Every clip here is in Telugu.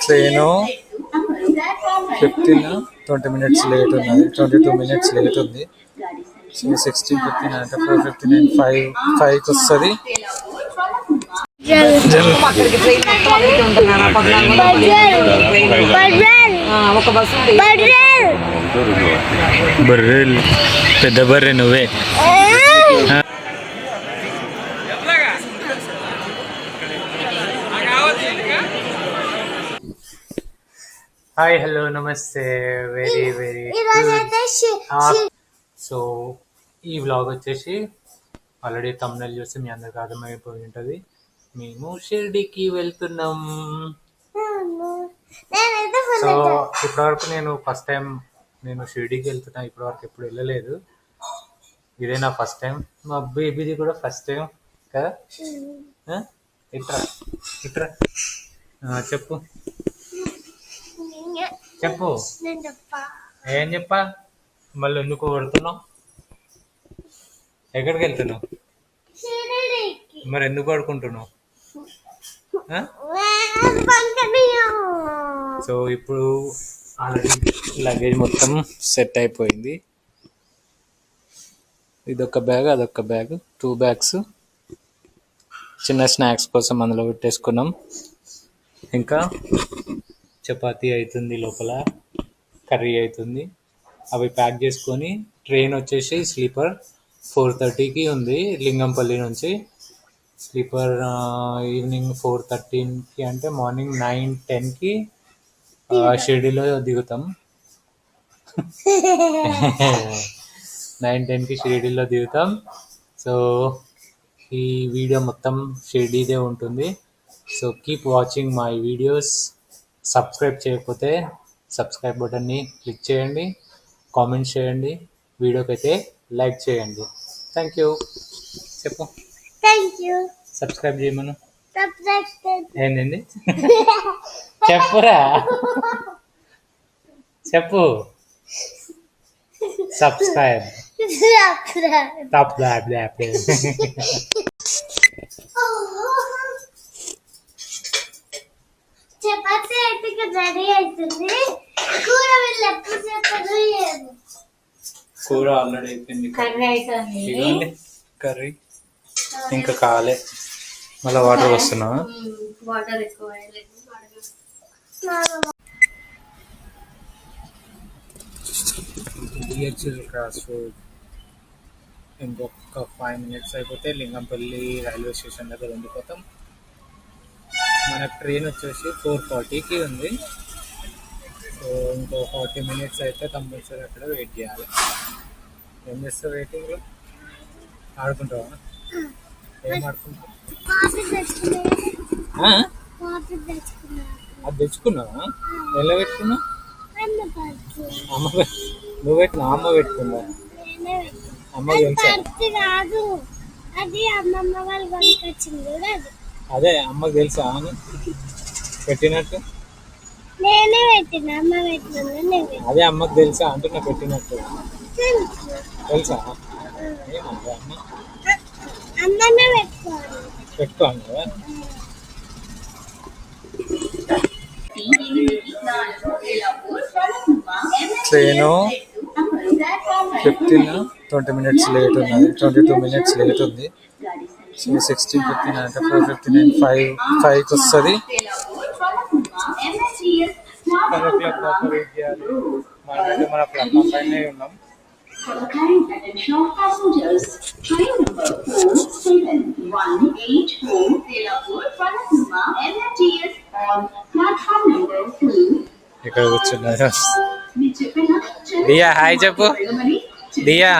ట్రైను 15-20 minutes లేట్ ఉన్నది, 22 minutes లేట్ ఉంది. సో 16:59 అంటే 4:59 5కి వస్తుంది. బర్రెలు పెద్ద బర్రె నువ్వే. హాయ్, హలో, నమస్తే. వెరీ వెరీ సో ఈ వ్లాగ్ వచ్చేసి ఆల్రెడీ థంబ్నెయిల్ చూసి మీ అందరికి అర్థమైపోయి ఉంటుంది. మేము షిర్డీకి వెళ్తున్నాం. సో ఇప్పటివరకు నేను ఫస్ట్ టైం షిర్డీకి వెళ్తున్నా. ఇప్పటివరకు ఎప్పుడు వెళ్ళలేదు. ఇదే నా ఫస్ట్ టైం. మా బేబీది కూడా ఫస్ట్ టైం కదా. ఇట్రా ఇట్రా చెప్పు చెప్పు ఏం చెప్పా. మళ్ళీ ఎందుకు కొడుతున్నావు? ఎక్కడికి వెళ్తున్నావు? మరి ఎందుకు పడుకుంటున్నావు? సో ఇప్పుడు ఆల్రెడీ లగేజ్ మొత్తం సెట్ అయిపోయింది. ఇదొక బ్యాగ్, అదొక బ్యాగ్, 2 bags. చిన్న స్నాక్స్ కోసం అందులో పెట్టేసుకున్నాం. ఇంకా చపాతీ అవుతుంది, లోపల కర్రీ అవుతుంది. అవి ప్యాక్ చేసుకొని ట్రైన్ వచ్చేసి స్లీపర్ 4:30కి ఉంది లింగంపల్లి నుంచి. స్లీపర్ ఈవినింగ్ 4:13కి అంటే మార్నింగ్ 9-10కి షిర్డీలో దిగుతాం. 9-10కి షిర్డీలో దిగుతాం. సో ఈ వీడియో మొత్తం షిర్డీదే ఉంటుంది. So keep watching my videos. Subscribe చేయకపోతే సబ్స్క్రైబ్ బటన్ని క్లిక్ చేయండి, కామెంట్ చేయండి, వీడియోకి అయితే లైక్ చేయండి. Thank you. చెప్పు సబ్స్క్రైబ్ చేయమను. ఏంటండి చెప్పురా, చెప్పు. సబ్స్క్రైబ్ చపాతీ అయితే రెడీ అవుతుంది. కూర వీళ్ళు ఎప్పుడు చేస్తారు? కూర ఆల్రెడీ అయిపోయింది. కర్రీ ఇంకా కాలే. మళ్ళీ వాటర్ వస్తున్నా. వాటర్ ఎక్కువ క్రాస్ రోడ్. ఇంకొక 5 minutes అయిపోతే లింగంపల్లి రైల్వే స్టేషన్ దగ్గర ఉండిపోతాం. మన ట్రైన్ వచ్చేసి 4:40కి ఉంది. సో ఇంకో 40 minutes అయితే కంపల్సరీ అక్కడ వెయిట్ చేయాలి. ఏం చేస్తావు వెయిటింగ్లో? ఆడుకుంటావా? ఏం ఆడుకుంటావు? అది తెచ్చుకున్నావా? ఎలా పెట్టుకున్నావు? అమ్మ నువ్వు పెట్టినా? అమ్మ పెట్టుకుందా? అమ్మ తెలుసా? అదే అమ్మకు తెలుసా అని పెట్టినట్టు? అదే అమ్మకు తెలుసా అంటున్నా పెట్టినట్టు. తెలుసా? పెట్టుకోండి కదా. ట్రైను 15-20 minutes లేట్ ఉన్నది, 22 minutes లేట్ ఉంది. సో 16:59 అంటే 4:59 5కి వస్తుంది. 5 o'clock దాకా వెయిట్ చేయాలి. మనమైతే మన ప్లాట్ఫామ్ పైనే ఉన్నాం. ఇక్కడ కూర్చున్నారు. దియా హాయ్ చెప్పు. దియా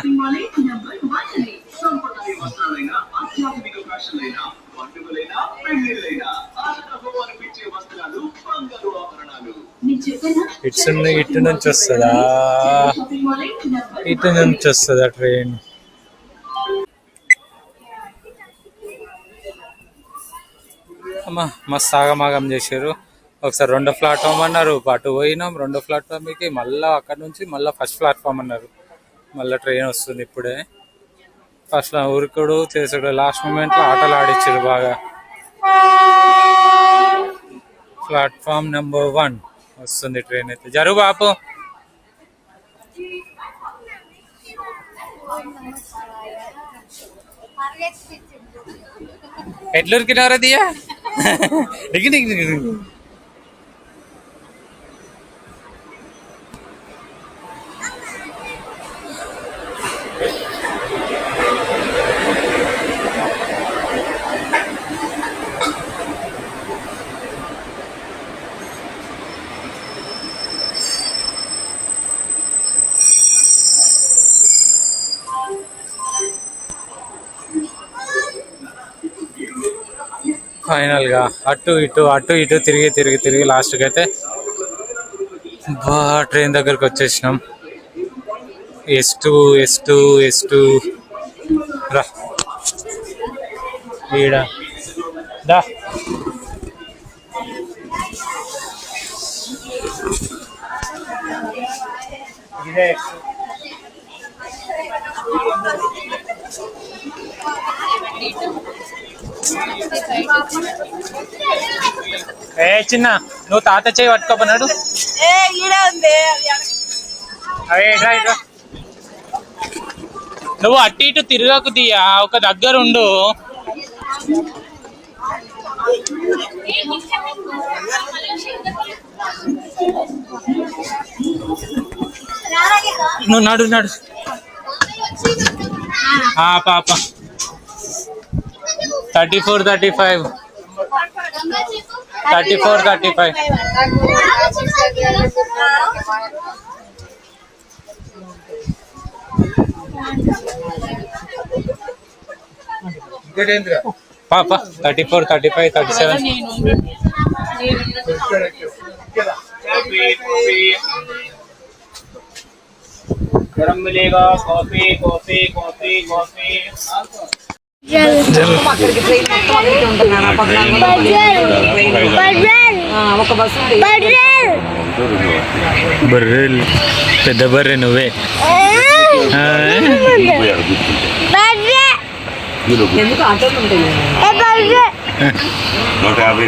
ఇటు నుంచి వస్తుందా? ఇటు నుంచి వస్తుందా ట్రైన్? అమ్మా మస్తు ఆగమాగం చేశారు. ఒకసారి 2వ ప్లాట్ఫామ్ అన్నారు, అటు పోయినాం 2వ ప్లాట్ఫామ్కి. మళ్ళీ అక్కడ నుంచి మళ్ళీ ఫస్ట్ ప్లాట్ఫామ్ అన్నారు. మళ్ళీ ట్రైన్ వస్తుంది ఇప్పుడే. ఫస్ట్ ఊరికడు చేసుడు లాస్ట్ మూమెంట్లో ఆటలు ఆడిచ్చారు బాగా. ప్లాట్ఫామ్ నెంబర్ 1 వస్తుంది ట్రైన్ అయితే. జరుగు బాపు. ఎట్లూరికి ఎవరా దియా డిగ్గి డిగ్గి డిగ్గి. ఫైనల్ గా అటు ఇటు తిరిగి లాస్ట్ కి అయితే ట్రైన్ దగ్గరకు వచ్చేసినాం. S2 రా ఈడ దా. ఇదే ఏ చిన్న నువ్వు తాత చేయి పట్టుకోపన్నాడు. నువ్వు అటు ఇటు తిరగకు దియా, ఒక దగ్గర ఉండు. నువ్వు నడు పాప 34, 35 పాప 34, 35, 37. गरम मिलेगा कॉफी. బర్రెల్ పెద్ద బర్రె నువ్వే. ఎందుకు ఆటోలు ఉంటాయి? 150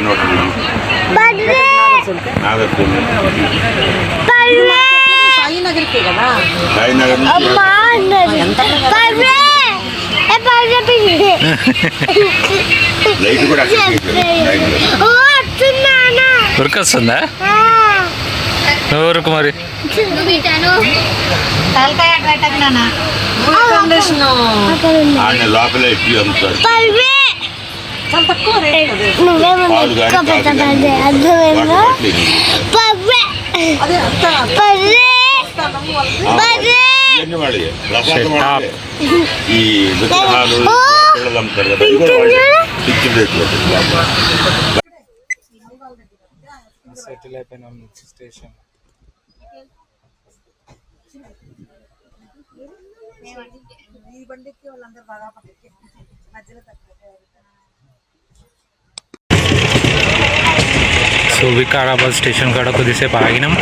సాయినగర్కే కదా. ఉరికొస్తుందా? ఊరుకు మరి సెటిల్ అయిపోయినాం స్టేషన్. సో వికారాబాద్ స్టేషన్ కాడ కొద్దిసేపు ఆగినాం.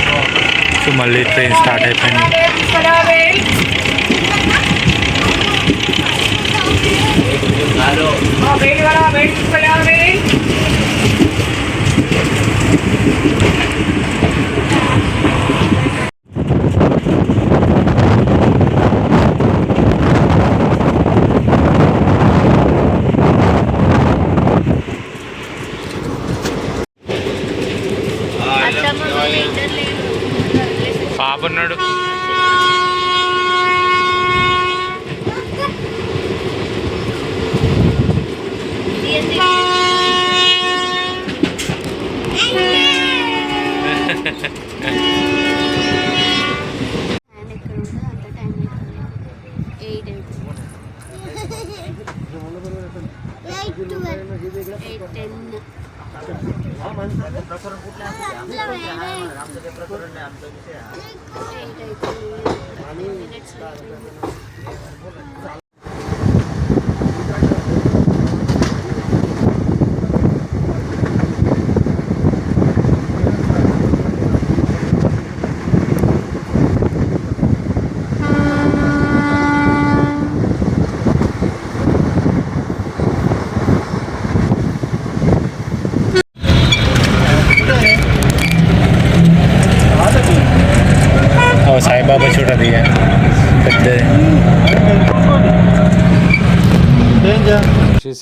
సో మళ్ళీ ట్రైన్ స్టార్ట్ అయిపోయింది. పాపన్నాడు.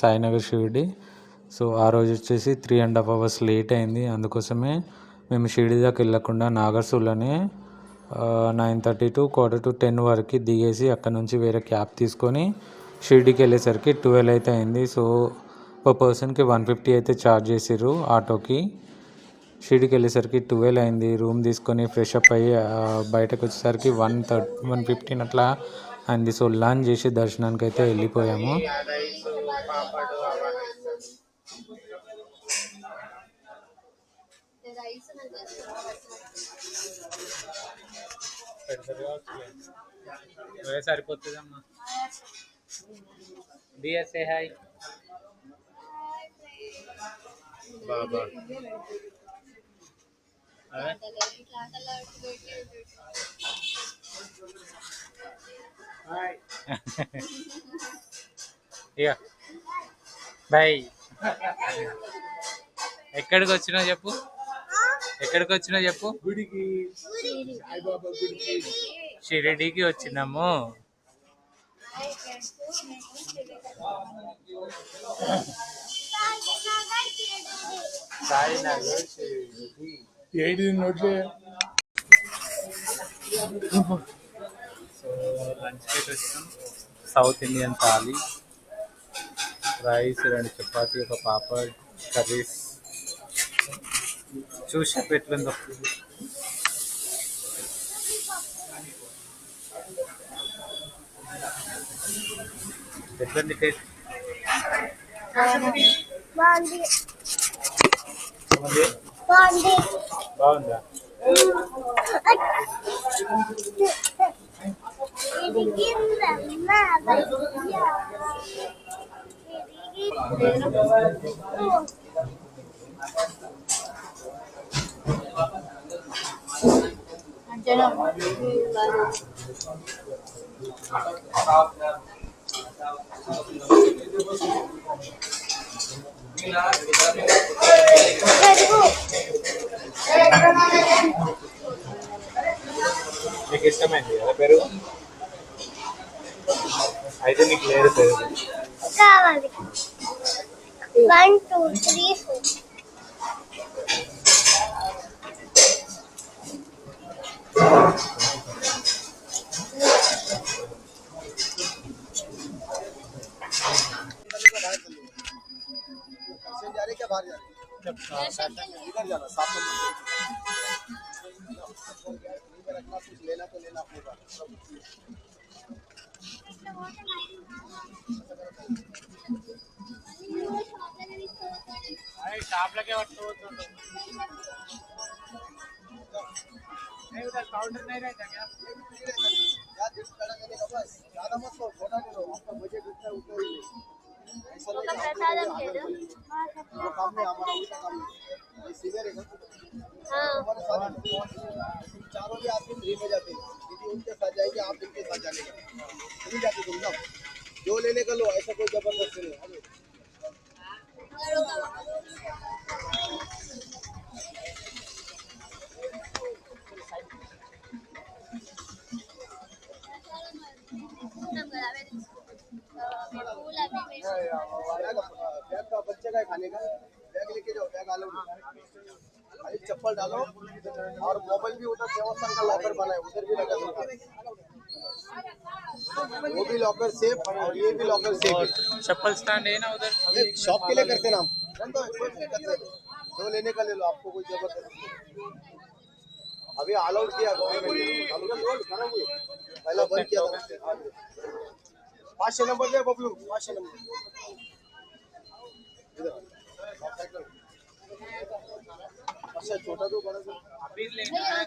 సాయినగర్ షిరిడి. సో ఆ రోజు వచ్చేసి 3.5 hours లేట్ అయింది. అందుకోసమే మేము షిరిడి దాకా వెళ్ళకుండా నాగర్సూల్లోనే 9:30 to 9:45 వరకు దిగేసి అక్కడ నుంచి వేరే క్యాబ్ తీసుకొని షిరిడికి వెళ్ళేసరికి 12 అయితే అయింది. సో పర్ పర్సన్కి 150 అయితే ఛార్జ్ చేసిర్రు ఆటోకి. షిరిడికి వెళ్ళేసరికి 12 అయింది. రూమ్ తీసుకొని ఫ్రెష్ అప్ అయ్యి బయటకు వచ్చేసరికి 1:15 అట్లా అయింది. సో లంచ్ చేసి దర్శనానికి అయితే వెళ్ళిపోయాము. సరిపోతుందమ్మా. డిఎస్ఏ హాయ్ బాబా. ఇక బాయ్. ఎక్కడికి వచ్చినావు చెప్పు, ఎక్కడికి వచ్చినావు చెప్పు. షిరిడీకి వచ్చినాము. సో లంచ్కి వచ్చినాం. South Indian thali, rice, 2 chapati, ఒక పాపడ్, కర్రీస్. చూసి ఎట్లుందో. ఎట్లుంది టేస్ట్? బాగుందా? నీకు ఇష్టమైంది కదా పెరుగు? అయితే నీకు లేదు పెరుగు కావాలి. 1 2 3 4. షాప్లకే పట్టుకోవద్దు. काउंटर नहीं रहता क्या? ज्यादा मत लो, छोटा करो, आपका बजट जितना उतना ही ले। ऐसा नहीं वो काम नहीं, हमारा उल्टा काम है। ये सीनियर है ना, हमारे साथ चारों भी आदमी फ्री में जाते हैं। दीदी उनके साथ जाएंगे, आप इनके साथ जाने का नहीं जाते तुम ना, जो लेने का लो, ऐसा कोई जबरदस्ती नहीं। बैग का बच्चे का खाने का बैग लेके जाओ, बैग आलो, खाली चप्पल डालो और मोबाइल भी उधर देवस्थान का लॉकर बना है, उधर भी लगा दो। वो भी लॉकर सेफ और ये भी लॉकर सेफ है। चप्पल स्टैंड है ना उधर, शॉप के लिए करते ना हम, जो लेने का ले लो, आपको कोई जबरदस्ती। अभी ऑल आउट किया गवर्नमेंट, पहला बंद किया था। 500 नंबर दे बबलू, 500 नंबर अच्छा, छोटा तो बड़ा अभी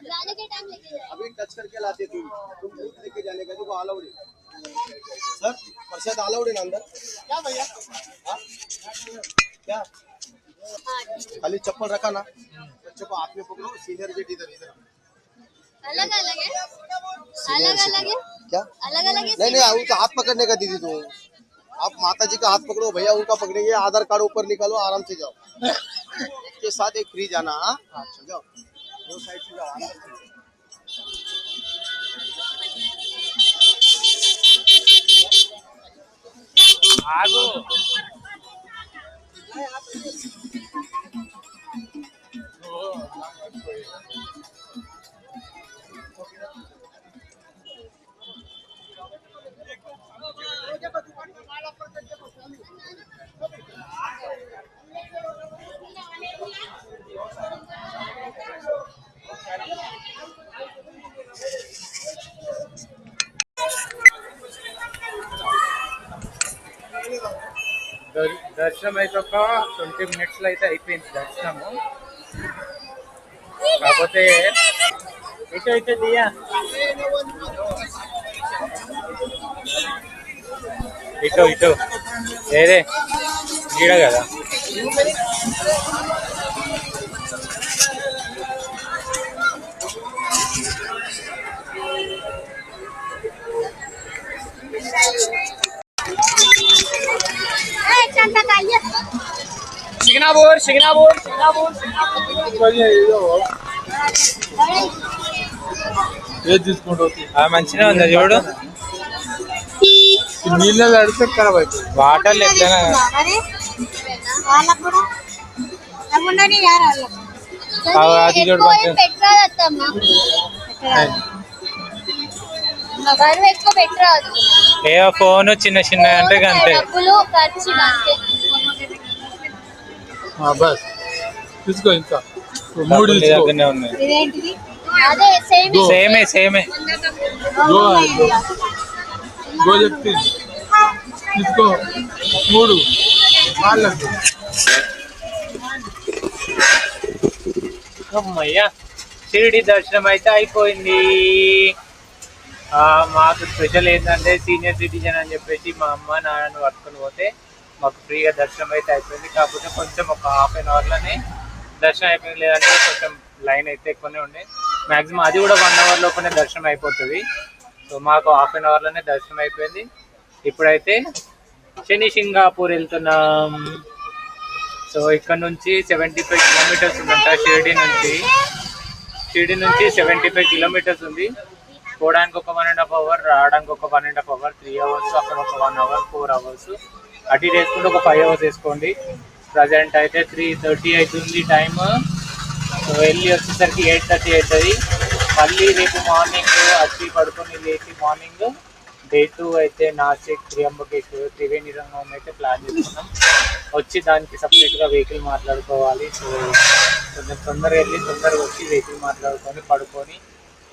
जाने के टाइम लेके जाए, अभी टच करके लाते तुम लेके जाने का, देखो ऑल आउट है सर। प्रसाद ऑल आउट है ना अंदर क्या भैया? क्या खाली चप्पल रखा ना, बच्चों को हाथ में पकड़ो, सीनियर गेट इधर इधर अलग अलग है, अलग अलग है क्या? अलग अलग है नहीं नहीं, उनका हाथ पकड़ने का दीदी, तो आप माता जी का हाथ पकड़ो, भैया उनका पकड़ेंगे, आधार कार्ड ऊपर निकालो, आराम से जाओ। के साथ एक फ्री जाना, अच्छा जाओ, दो साइड से जाओ, आगो దర్శనం అయితే ఒక 20 minutes లో అయితే అయిపోయింది దర్శనము. కాకపోతే ఇటు అయితే దియా ఇటు ఇటు ఏదే గీడ కదా. సిగ్నాపూర్ సిగ్నాపూర్ ఏది తీసుకుంటావు? మంచిగా ఉంది చూడు. నీళ్ళ అడితే ఖరాబ్ అవుతుంది. వాటర్ ఎట్లైనా అది చూడు ఏ ఫోన్ చిన్న చిన్న అంటే అంతే. బస్ తీసుకో, ఇంకా 3 దగ్గరనే ఉన్నాయి. సేమే సేమే గో చెప్తే తీసుకో 3 వాళ్ళకి. అమ్మయ్యా షిరిడి దర్శనం అయితే అయిపోయింది. మాకు స్పెషల్ ఏంటంటే సీనియర్ సిటిజన్ అని చెప్పేసి మా అమ్మ నాన్నను పట్టుకొని పోతే మాకు ఫ్రీగా దర్శనం అయితే అయిపోయింది. కాకపోతే కొంచెం ఒక ½ దర్శనం అయిపోయింది. లేదంటే కొంచెం లైన్ అయితే ఎక్కువనే ఉండే. మ్యాక్సిమం అది కూడా 1 hour లోపలనే దర్శనం అయిపోతుంది. సో మాకు ½ దర్శనం అయిపోయింది. ఇప్పుడైతే శని సింగాపూర్ వెళ్తున్నాం. సో ఇక్కడ నుంచి 75 kilometers ఉందంట. షిరిడి నుంచి 75 kilometers ఉంది. పోవడానికి ఒక 1.5 hour, రావడానికి ఒక 1.5 hour, 3 hours, అక్కడ ఒక 1 hour, 4 hours. అటు ఇటు వేసుకుంటే ఒక 5 hours వేసుకోండి. ప్రజెంట్ అయితే 3:30 అవుతుంది టైమ్. సో వెళ్ళి వచ్చేసరికి 8:30 అవుతుంది. మళ్ళీ రేపు మార్నింగ్ వచ్చి పడుకొని లేచి మార్నింగ్ Day 2 అయితే నాసిక్, త్రియంబకేశ్వర్, త్రివేణి రంగం అయితే ప్లాన్ చేసుకున్నాం. వచ్చి దానికి సపరేట్గా వెహికల్ మాట్లాడుకోవాలి. సో కొంచెం తొందరగా వెళ్ళి తొందరగా వచ్చి వెహికల్ మాట్లాడుకొని పడుకొని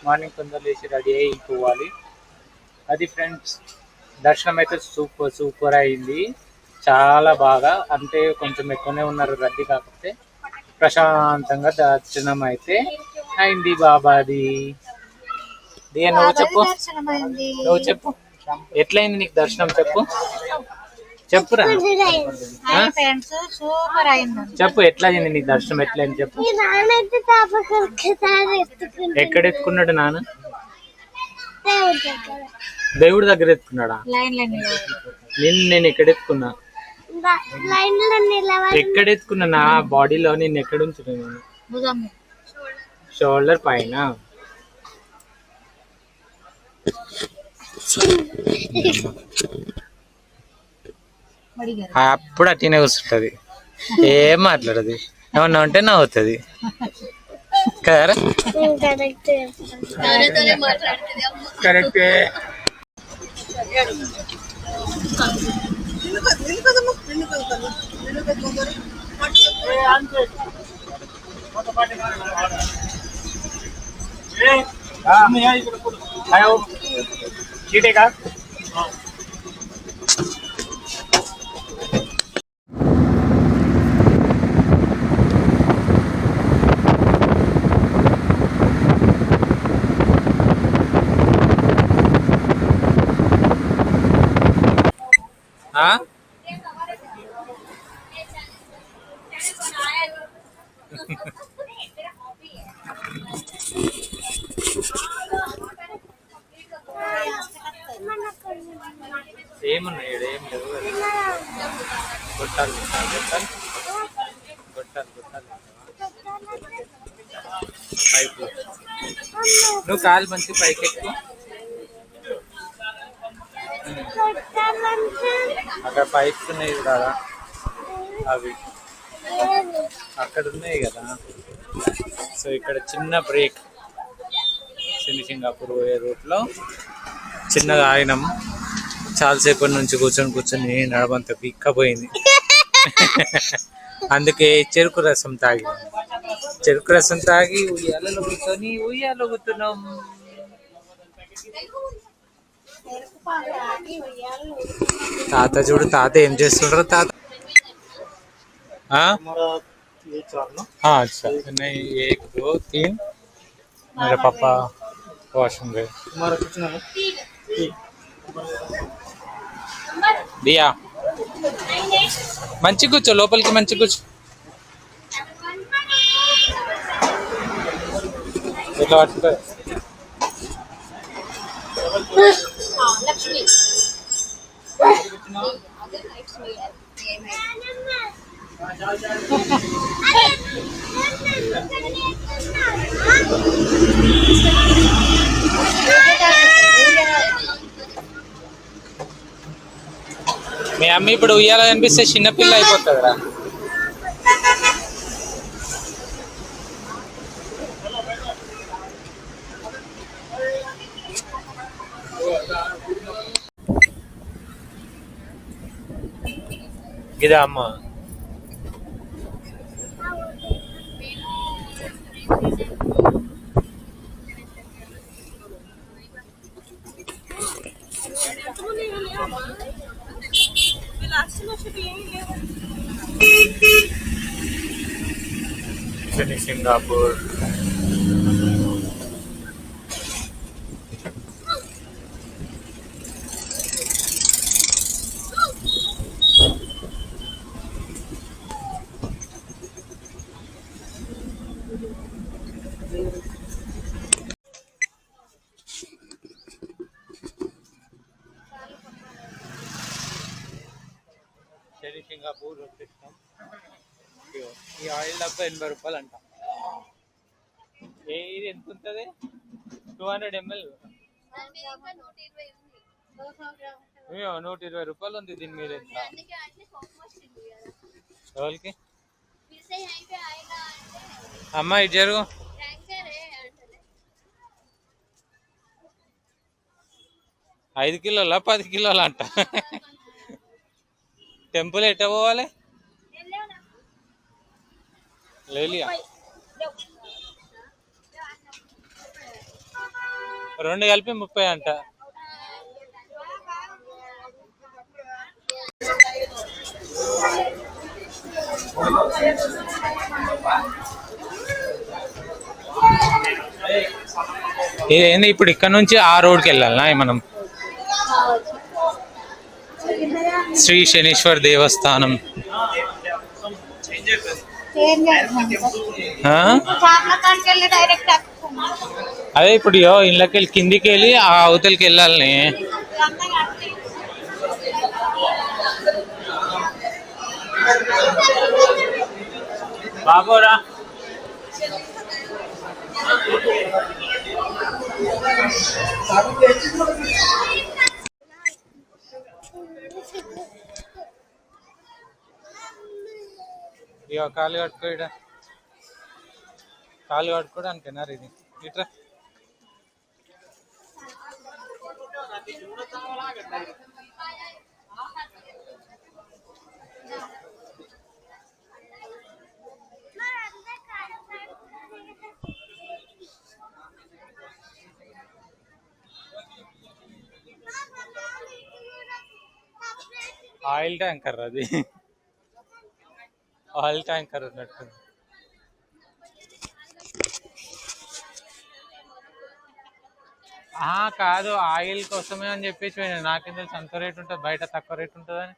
మార్నింగ్ తొందర లేచి రెడీ అయ్యి పోవాలి. అది ఫ్రెండ్స్, దర్శనం అయితే సూపర్ అయింది. చాలా బాగా, అంటే కొంచెం ఎక్కువనే ఉన్నారు రద్దీ, కాకపోతే ప్రశాంతంగా దర్శనం అయితే అయింది బాబాది. నువ్వు చెప్పు ఎట్లయింది నీకు దర్శనం? చెప్పురా చెప్పు ఎట్లా అయింది నీకు దర్శనం? ఎట్లయింది చెప్పు. ఎక్కడ ఎత్తుకున్నాడు నాన్న? దేవుడి దగ్గర ఎత్తుకున్నాడా? నేను ఎక్కడ ఎత్తుకున్నా? ఎక్కడ ఎత్తుకున్నా? నా బాడీలో నేను ఎక్కడ ఉంచున్నాను? షోల్డర్ పైన. అప్పుడు అట్టినే కూర్చుంటది, ఏం మాట్లాడదు. ఏమన్నా ఉంటే నవ్వుతుంది కదా. కరెక్టే. చీటేగా ఏమున్నాయి? ఏం లేవు. గొట్టాలు పైపు. నువ్వు కాలు మంచి పైకి ఎక్కువ. అక్కడ పైప్స్ ఉన్నాయి కదా అవి. అక్కడ ఉన్నాయి కదా. సో ఇక్కడ చిన్న బ్రేక్, శని సింగాపూర్ పోయే రూట్లో చిన్నగా ఆగినాం. చాలాసేపటి నుంచి కూర్చొని నడమంతా పిక్కపోయింది. అందుకే చెరుకు రసం తాగి ఉయ్యాలలో కూర్చున్నాం. తాత చూడు, తాత ఏం చేస్తుండ్రో తాత. हाँ अच्छा, नहीं 1 2 3 मेरे पापा वॉशरूम गए. दिया మంచి కూర్చో, లోపలికి మంచి కూర్చో. ఇట్లా పట్టుకో. లక్ష్మి మీ అమ్మ ఇప్పుడు ఉయ్యాల కనిపిస్తే చిన్నపిల్ల అయిపోతుందిరా. ఇదా అమ్మ. శని సింగాపూర్. శని సింగాపూర్ వచ్చేస్తాం. ఈ ఆయిల్ డబ్బా 80 రూపాయలు అంట. ఇది ఎంత ఉంటుంది? 200 ml. 120 రూపాయలు ఉంది. దీని మీద ఎంత? ఎవరికి అమ్మా ఇది జరుగు. 5 కిలోలా 10 కిలోలా అంట. టెంపుల్ ఎట్ట పోవాలి? లేలియా 2 కలిపి 30 అంట. ఇదేంది ఇప్పుడు ఇక్కడ నుంచి ఆ రోడ్కి వెళ్ళాలనా మనం? శ్రీ శనీశ్వర్ దేవస్థానం. అదే ఇప్పుడు ఇళ్ళకి వెళ్ళి కిందికి వెళ్ళి ఆ అవతలకి వెళ్ళాలని. బాబోరా ఇక కాలు కట్టుకో. కాలు కట్టుకోవడానికేనా ఇది? ఇట్రా. ఆయిల్ ట్యాంకర్ అది. ఆయిల్ ట్యాంకర్ ఉన్నట్టు. కాదు, ఆయిల్ కోసమే అని చెప్పేసి నాకేం తెలుసు అంత రేట్ ఉంటుంది, బయట తక్కువ రేట్ ఉంటుందని.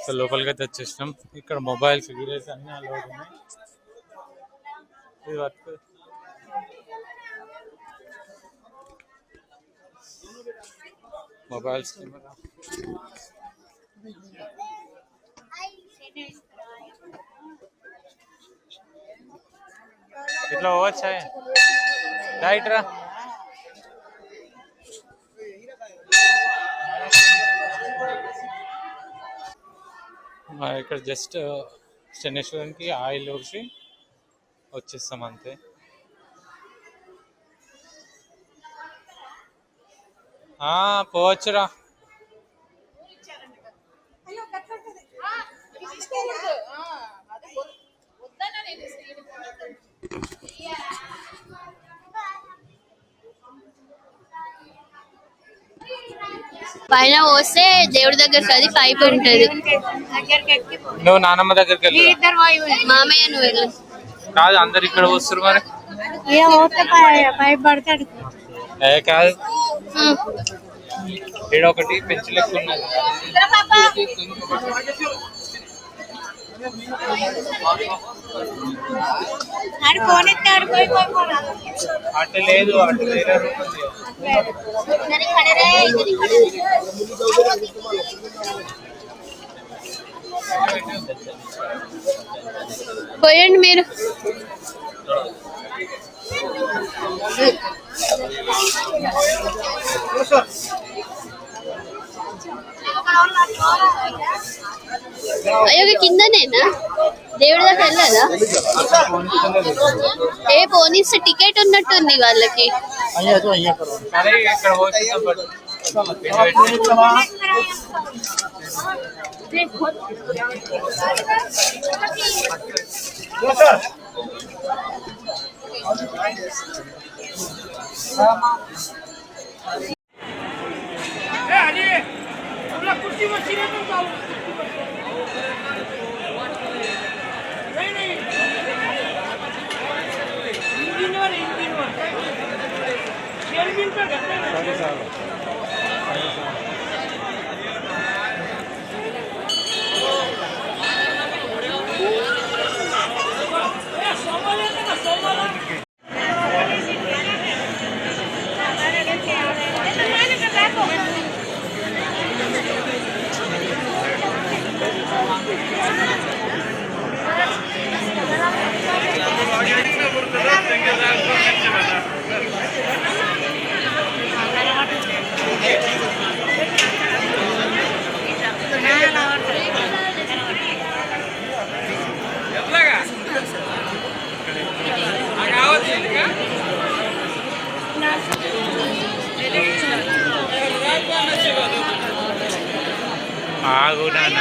సో లోపలికి అయితే వచ్చేసినాం. ఇక్కడ మొబైల్స్ గిరేస్ అన్నీ అలవాటు ఉన్నాయి. ఇది వర్క్ మొబైల్స్ కెమెరా. ఇట్లా పోవచ్చా రైట్ రా. ఇక్కడ జస్ట్ శనేశ్వరానికి ఆయిల్ వచ్చి వచ్చేస్తాం అంతే. పోవచ్చురా. పైన పోస్తే దేవుడి దగ్గరికి అది పైపు ఉంటది. నువ్వు నానమ్మ దగ్గరికి వెళ్ళు. మామయ్య నువ్వు వెళ్ళు. కాదు అందరు ఇక్కడ వస్తారు మరి. పైప్ పడతాడు. కాదు ఇక్కడ ఒకటి పెంచులు ఎక్కువ ఉన్నది. అటు లేదు, అటు వేరే రూమ్ ఉంది. పోయండి మీరు. అయ్యో కిందనేనా దేవుడి దగ్గర వెళ్ళదా? పోనీస్తే టికెట్ ఉన్నట్టుంది వాళ్ళకి. సరే ఇక్కడ ఆగు నాన్న.